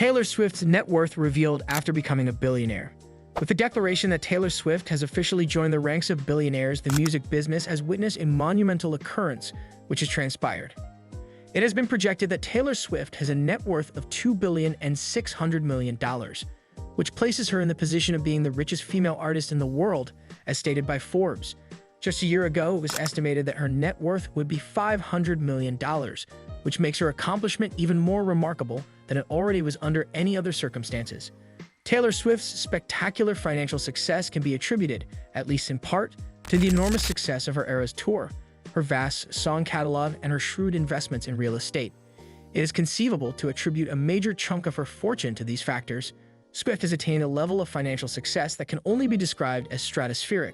Taylor Swift's net worth revealed after becoming a billionaire. With the declaration that Taylor Swift has officially joined the ranks of billionaires, the music business has witnessed a monumental occurrence which has transpired. It has been projected that Taylor Swift has a net worth of $2.6 billion, which places her in the position of being the richest female artist in the world, as stated by Forbes. Just a year ago, it was estimated that her net worth would be $500 million, which makes her accomplishment even more remarkable than it already was under any other circumstances. Taylor Swift's spectacular financial success can be attributed, at least in part, to the enormous success of her Eras tour, her vast song catalog, and her shrewd investments in real estate. It is conceivable to attribute a major chunk of her fortune to these factors. Swift has attained a level of financial success that can only be described as stratospheric.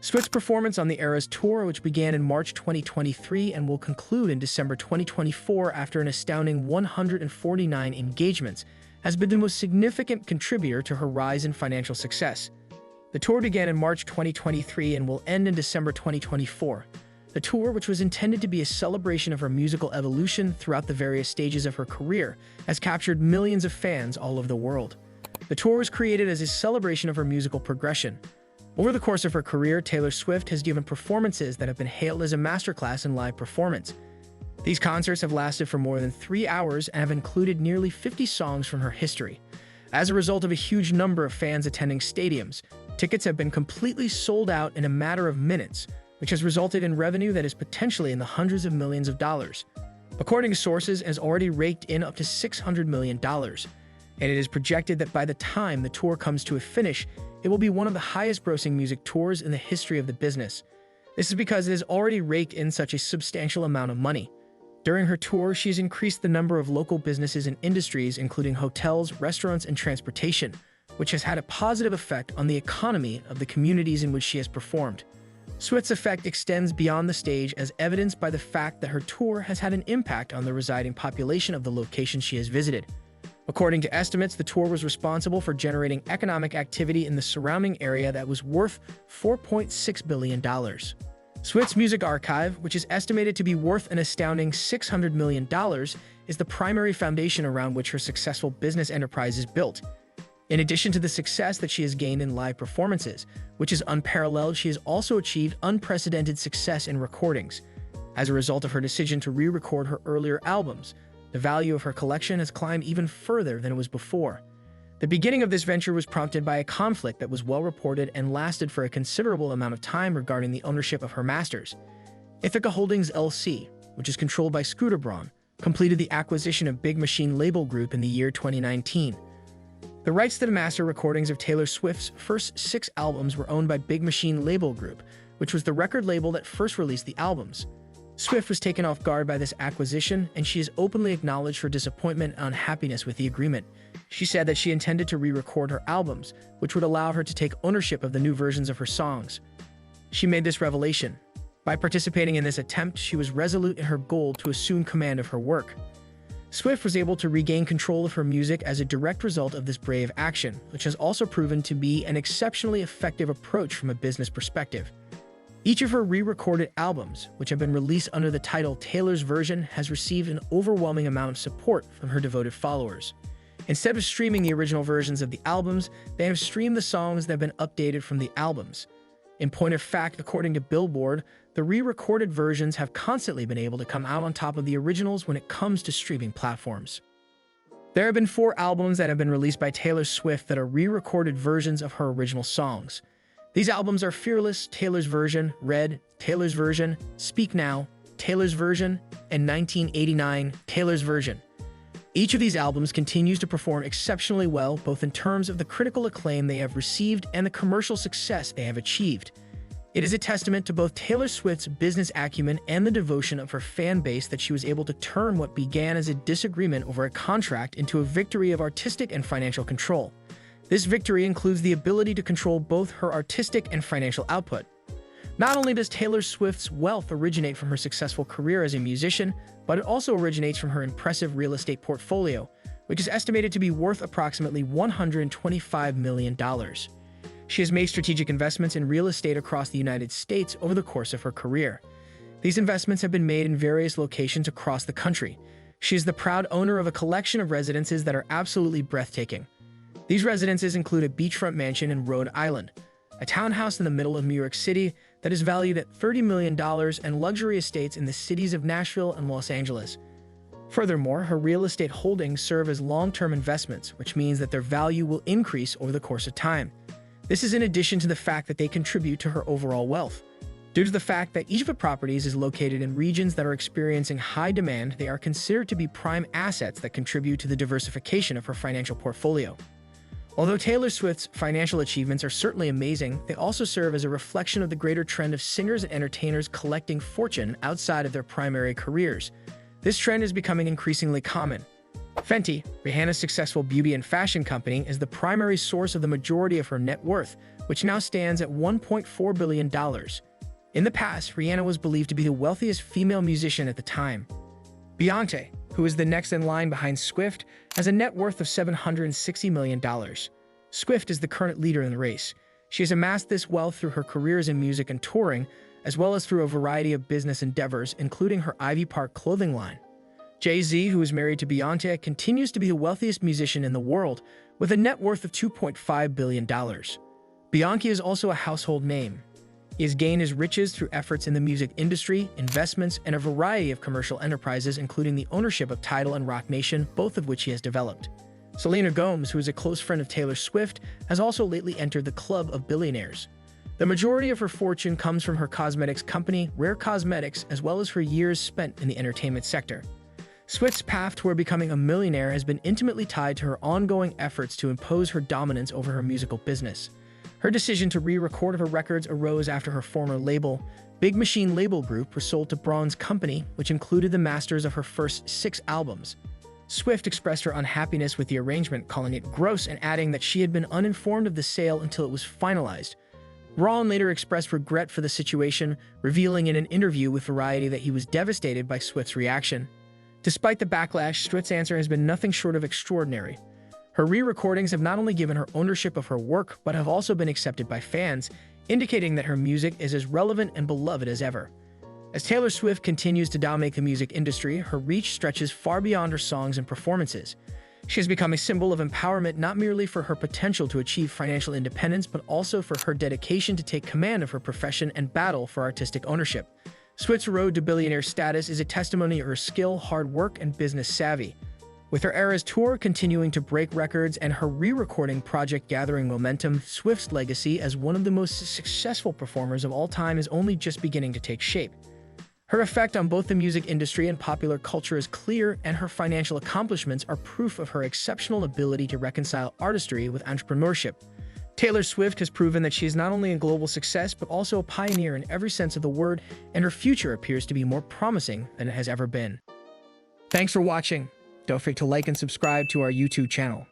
Swift's performance on the Eras tour, which began in March 2023 and will conclude in December 2024 after an astounding 149 engagements, has been the most significant contributor to her rise in financial success. The tour began in March 2023 and will end in December 2024. The tour, which was intended to be a celebration of her musical evolution throughout the various stages of her career, has captured millions of fans all over the world. The tour was created as a celebration of her musical progression. Over the course of her career, Taylor Swift has given performances that have been hailed as a masterclass in live performance. These concerts have lasted for more than 3 hours and have included nearly 50 songs from her history. As a result of a huge number of fans attending stadiums, tickets have been completely sold out in a matter of minutes, which has resulted in revenue that is potentially in the hundreds of millions of dollars. According to sources, it has already raked in up to $600 million, and it is projected that by the time the tour comes to a finish, it will be one of the highest-grossing music tours in the history of the business. This is because it has already raked in such a substantial amount of money. During her tour, she has increased the number of local businesses and industries, including hotels, restaurants, and transportation, which has had a positive effect on the economy of the communities in which she has performed. Swift's effect extends beyond the stage, as evidenced by the fact that her tour has had an impact on the residing population of the locations she has visited. According to estimates, the tour was responsible for generating economic activity in the surrounding area that was worth $4.6 billion. Swift's music archive, which is estimated to be worth an astounding $600 million, is the primary foundation around which her successful business enterprise is built. In addition to the success that she has gained in live performances, which is unparalleled, she has also achieved unprecedented success in recordings. As a result of her decision to re-record her earlier albums, the value of her collection has climbed even further than it was before. The beginning of this venture was prompted by a conflict that was well reported and lasted for a considerable amount of time regarding the ownership of her masters. Ithaca Holdings LC, which is controlled by Scooter Braun, completed the acquisition of Big Machine Label Group in the year 2019. The rights to the master recordings of Taylor Swift's first 6 albums were owned by Big Machine Label Group, which was the record label that first released the albums. Swift was taken off guard by this acquisition, and she has openly acknowledged her disappointment and unhappiness with the agreement. She said that she intended to re-record her albums, which would allow her to take ownership of the new versions of her songs. She made this revelation. By participating in this attempt, she was resolute in her goal to assume command of her work. Swift was able to regain control of her music as a direct result of this brave action, which has also proven to be an exceptionally effective approach from a business perspective. Each of her re-recorded albums, which have been released under the title Taylor's Version, has received an overwhelming amount of support from her devoted followers. Instead of streaming the original versions of the albums, they have streamed the songs that have been updated from the albums. In point of fact, according to Billboard, the re-recorded versions have constantly been able to come out on top of the originals when it comes to streaming platforms. There have been 4 albums that have been released by Taylor Swift that are re-recorded versions of her original songs. These albums are Fearless, Taylor's Version, Red, Taylor's Version, Speak Now, Taylor's Version, and 1989, Taylor's Version. Each of these albums continues to perform exceptionally well, both in terms of the critical acclaim they have received and the commercial success they have achieved. It is a testament to both Taylor Swift's business acumen and the devotion of her fan base that she was able to turn what began as a disagreement over a contract into a victory of artistic and financial control. This victory includes the ability to control both her artistic and financial output. Not only does Taylor Swift's wealth originate from her successful career as a musician, but it also originates from her impressive real estate portfolio, which is estimated to be worth approximately $125 million. She has made strategic investments in real estate across the United States over the course of her career. These investments have been made in various locations across the country. She is the proud owner of a collection of residences that are absolutely breathtaking. These residences include a beachfront mansion in Rhode Island, a townhouse in the middle of New York City that is valued at $30 million, and luxury estates in the cities of Nashville and Los Angeles. Furthermore, her real estate holdings serve as long-term investments, which means that their value will increase over the course of time. This is in addition to the fact that they contribute to her overall wealth. Due to the fact that each of the properties is located in regions that are experiencing high demand, they are considered to be prime assets that contribute to the diversification of her financial portfolio. Although Taylor Swift's financial achievements are certainly amazing, they also serve as a reflection of the greater trend of singers and entertainers collecting fortune outside of their primary careers. This trend is becoming increasingly common. Fenty, Rihanna's successful beauty and fashion company, is the primary source of the majority of her net worth, which now stands at $1.4 billion. In the past, Rihanna was believed to be the wealthiest female musician at the time. Beyoncé, who is the next in line behind Swift, has a net worth of $760 million. Swift is the current leader in the race. She has amassed this wealth through her careers in music and touring, as well as through a variety of business endeavors, including her Ivy Park clothing line. Jay-Z, who is married to Beyoncé, continues to be the wealthiest musician in the world, with a net worth of $2.5 billion. Beyoncé is also a household name. He has gained his riches through efforts in the music industry, investments, and a variety of commercial enterprises, including the ownership of Tidal and Roc Nation, both of which he has developed. Selena Gomez, who is a close friend of Taylor Swift, has also lately entered the club of billionaires. The majority of her fortune comes from her cosmetics company, Rare Cosmetics, as well as her years spent in the entertainment sector. Swift's path toward becoming a millionaire has been intimately tied to her ongoing efforts to impose her dominance over her musical business. Her decision to re-record her records arose after her former label, Big Machine Label Group, was sold to Braun's company, which included the masters of her first 6 albums. Swift expressed her unhappiness with the arrangement, calling it gross and adding that she had been uninformed of the sale until it was finalized. Braun later expressed regret for the situation, revealing in an interview with Variety that he was devastated by Swift's reaction. Despite the backlash, Swift's answer has been nothing short of extraordinary. Her re-recordings have not only given her ownership of her work, but have also been accepted by fans, indicating that her music is as relevant and beloved as ever. As Taylor Swift continues to dominate the music industry, her reach stretches far beyond her songs and performances. She has become a symbol of empowerment not merely for her potential to achieve financial independence, but also for her dedication to take command of her profession and battle for artistic ownership. Swift's road to billionaire status is a testimony of her skill, hard work, and business savvy. With her Eras tour continuing to break records and her re-recording project gathering momentum, Swift's legacy as one of the most successful performers of all time is only just beginning to take shape. Her effect on both the music industry and popular culture is clear, and her financial accomplishments are proof of her exceptional ability to reconcile artistry with entrepreneurship. Taylor Swift has proven that she is not only a global success, but also a pioneer in every sense of the word, and her future appears to be more promising than it has ever been. Thanks for watching. Don't forget to like and subscribe to our YouTube channel.